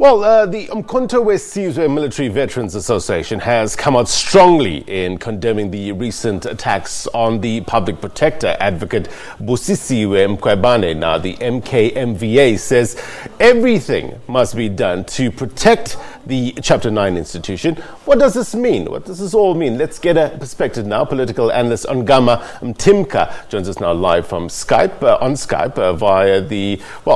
Well, the Umkhonto WeSizwe Military Veterans Association has come out strongly in condemning the recent attacks on the public protector, advocate Busisiwe Mkhwebane. Now, the MKMVA says everything must be done to protect the Chapter 9 institution. What does this mean? What does this all mean? Let's get a perspective now. Political analyst Ongama Mtimka joins us now live from Skype,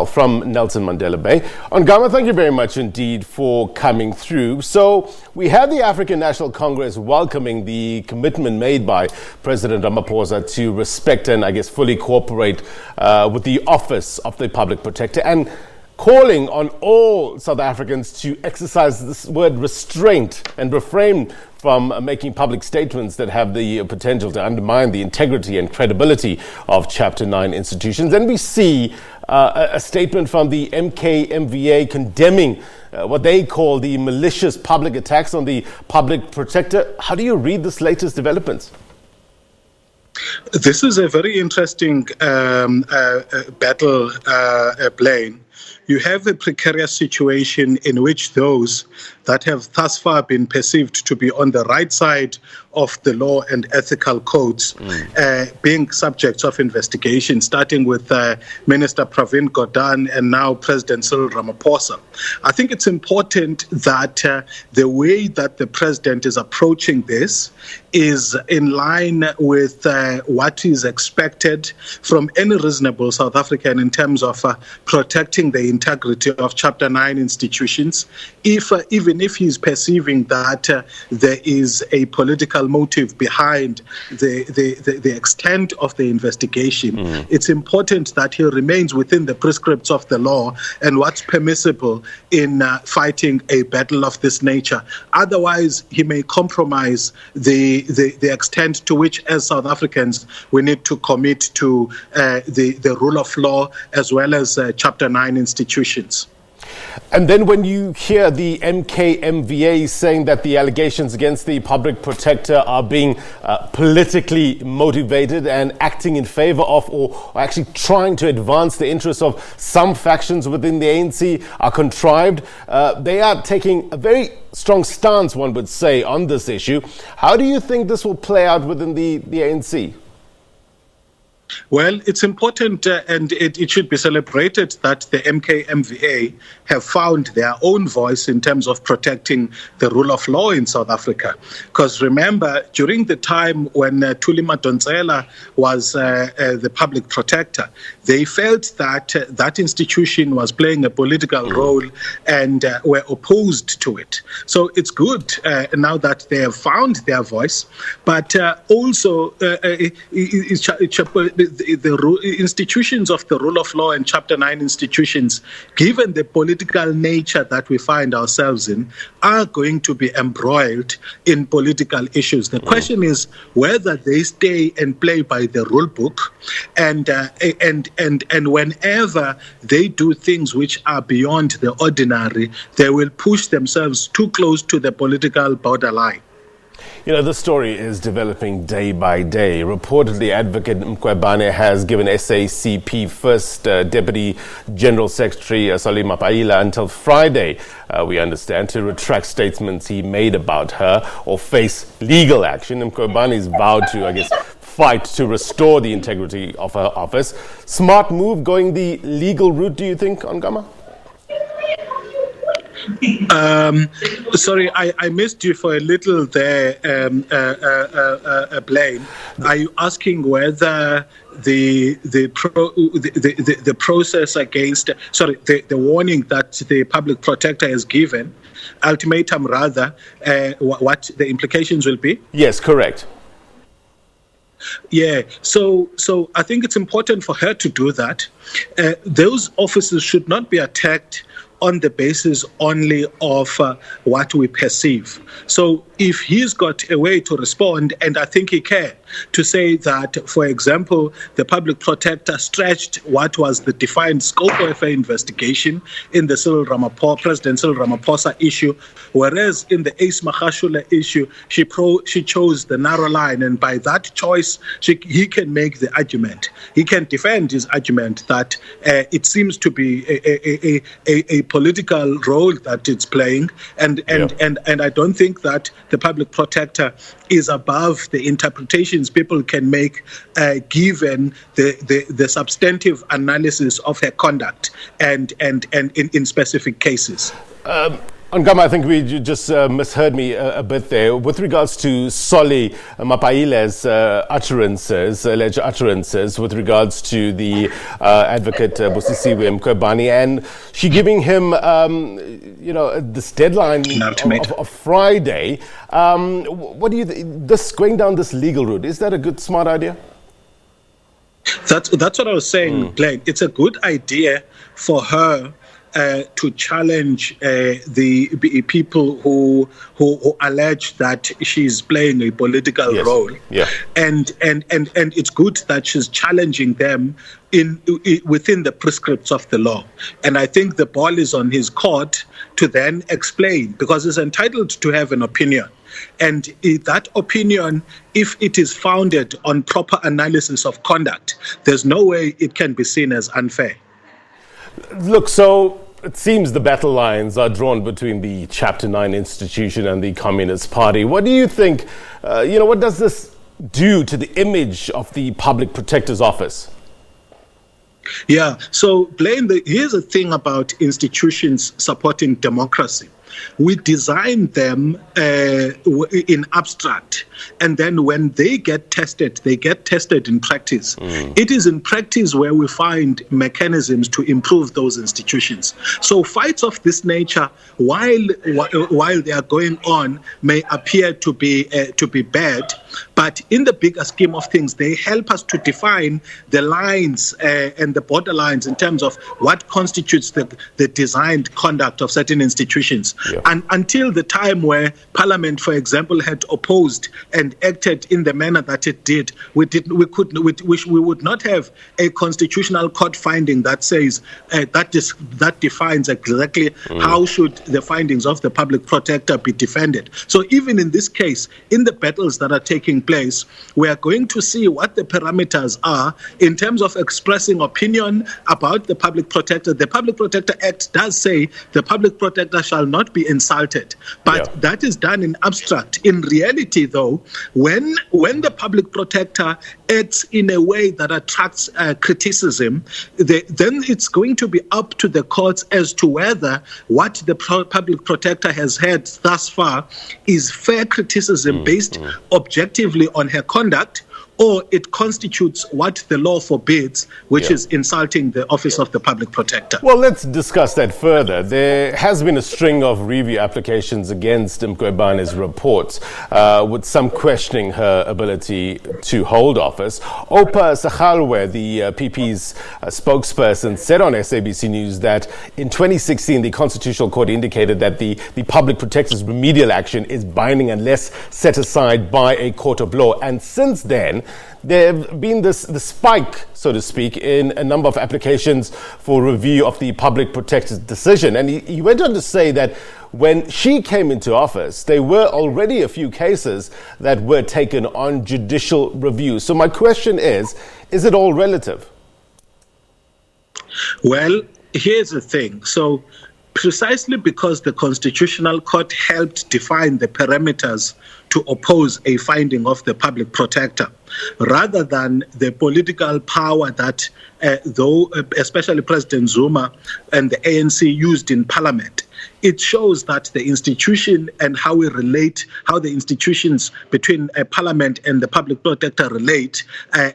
from Nelson Mandela Bay. Ongama, thank you very much indeed for coming through. So we have the African National Congress welcoming the commitment made by President Ramaphosa to respect and, I guess, fully cooperate with the office of the public protector, and calling on all South Africans to exercise this word restraint and refrain from making public statements that have the potential to undermine the integrity and credibility of Chapter 9 institutions. And we see a statement from the MKMVA condemning what they call the malicious public attacks on the public protector. How do you read this latest developments? This is a very interesting battle plane. You have a precarious situation in which those that have thus far been perceived to be on the right side of the law and ethical codes being subjects of investigation, starting with Minister Pravin Gordhan and now President Cyril Ramaphosa. I think it's important that the way that the president is approaching this is in line with what is expected from any reasonable South African in terms of protecting the integrity of Chapter 9 institutions, even if he's perceiving that there is a political motive behind the extent of the investigation. It's important that he remains within the prescripts of the law and what's permissible in fighting a battle of this nature. Otherwise, he may compromise the extent to which, as South Africans, we need to commit to the rule of law as well as Chapter 9 institutions. And then when you hear the MKMVA saying that the allegations against the public protector are being politically motivated and acting in favor of, or actually trying to advance the interests of some factions within the ANC, are contrived, they are taking a very strong stance, one would say, on this issue. How do you think this will play out within the ANC? Well, it's important and it should be celebrated that the MKMVA have found their own voice in terms of protecting the rule of law in South Africa. Because remember, during the time when Thuli Madonsela was the public protector, they felt that that institution was playing a political role and were opposed to it. So it's good now that they have found their voice, but also the institutions of the rule of law and Chapter 9 institutions, given the political nature that we find ourselves in, are going to be embroiled in political issues. The question is whether they stay and play by the rule book, and whenever they do things which are beyond the ordinary, they will push themselves too close to the political borderline. You know, the story is developing day by day. Reportedly, Advocate Mkhwebane has given SACP First Deputy General Secretary Salim Mapaila until Friday, we understand, to retract statements he made about her or face legal action. Mkhwebane is vowed to, I guess, fight to restore the integrity of her office. Smart move going the legal route, do you think, Ongama? Sorry, I missed you for a little there, Blaine. Are you asking whether the process against, the warning that the public protector has given, ultimatum rather, what the implications will be? Yes, correct. Yeah, so I think it's important for her to do that. Those officers should not be attacked on the basis only of what we perceive. So if he's got a way to respond, and I think he can, to say that, for example, the public protector stretched what was the defined scope of her investigation in the President Cyril Ramaphosa issue, whereas in the Ace Magashule issue, she chose the narrow line, and by that choice, he can make the argument. He can defend his argument that it seems to be a political role that it's playing, and I don't think that the public protector is above the interpretations people can make given the substantive analysis of her conduct and in specific cases. Ongama, I think you just misheard me a bit there. With regards to Solly Mapaile's alleged utterances with regards to the advocate Busisiwe Mkhwebane, and she giving him, this deadline of Friday. What do you this going down this legal route, is that a good, smart idea? That's what I was saying, Blaine. It's a good idea for her to challenge the people who allege that she's playing a political role, and it's good that she's challenging them within the prescripts of the law. And I think the ball is on his court to then explain, because he's entitled to have an opinion. And that opinion, if it is founded on proper analysis of conduct, there's no way it can be seen as unfair. Look, so it seems the battle lines are drawn between the Chapter 9 institution and the Communist Party. What do you think, what does this do to the image of the Public Protector's Office? Yeah, so Blaine, here's the thing about institutions supporting democracy. We design them in abstract, and then when they get tested in practice. It is in practice where we find mechanisms to improve those institutions. So fights of this nature, while they are going on, may appear to be bad, but in the bigger scheme of things, they help us to define the lines and the borderlines in terms of what constitutes the designed conduct of certain institutions. And until the time where Parliament, for example, had opposed and acted in the manner that it did, we would not have a constitutional court finding that says that defines exactly how should the findings of the public protector be defended. So even in this case, in the battles that are taking place, we are going to see what the parameters are in terms of expressing opinion about the public protector. The Public Protector Act does say the public protector shall not be insulted, but that is done in abstract. In reality, though, when the public protector acts in a way that attracts criticism, then it's going to be up to the courts as to whether what the public protector has had thus far is fair criticism based objectively on her conduct, or it constitutes what the law forbids, which is insulting the office of the public protector. Well, let's discuss that further. There has been a string of review applications against Mkhwebane's reports, with some questioning her ability to hold office. Opa Sagalwe, the PP's spokesperson, said on SABC News that in 2016, the Constitutional Court indicated that the public protector's remedial action is binding unless set aside by a court of law. And since then, there have been the spike, so to speak, in a number of applications for review of the public protector's decision. And he went on to say that when she came into office, there were already a few cases that were taken on judicial review. So my question is it all relative? Well, here's the thing. So precisely because the Constitutional Court helped define the parameters to oppose a finding of the public protector, rather than the political power that, especially President Zuma and the ANC used in Parliament, it shows that the institution and how the institutions between Parliament and the public protector relate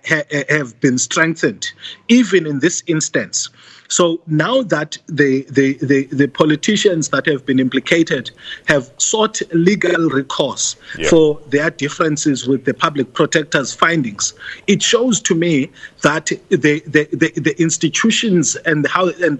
have been strengthened, even in this instance. So now that the politicians that have been implicated have sought legal recourse for their differences with the public protector's findings, it shows to me that the institutions and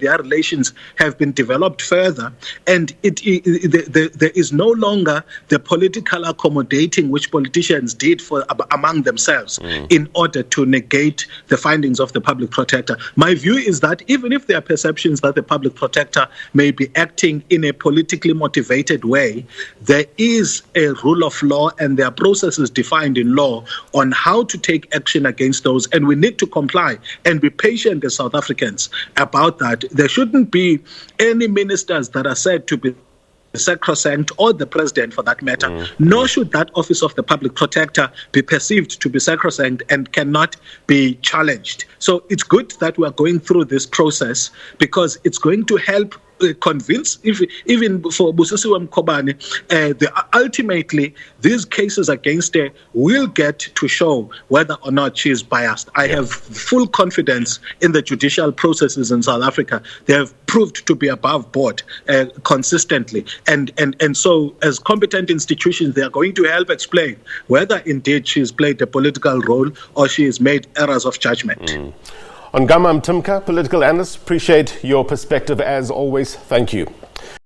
their relations have been developed further, and and there is no longer the political accommodating which politicians did among themselves in order to negate the findings of the public protector. My view is that even if there are perceptions that the public protector may be acting in a politically motivated way, there is a rule of law and there are processes defined in law on how to take action against those, and we need to comply and be patient as South Africans about that. There shouldn't be any ministers that are said to be sacrosanct, or the president for that matter, nor should that office of the public protector be perceived to be sacrosanct and cannot be challenged. So it's good that we are going through this process, because it's going to help convince, even for Busisiwe Mkhwebane, ultimately these cases against her will get to show whether or not she is biased. I have full confidence in the judicial processes in South Africa. They have proved to be above board consistently. And so as competent institutions, they are going to help explain whether indeed she has played a political role or she has made errors of judgment. Ongama Mtimka, political analyst, appreciate your perspective as always. Thank you.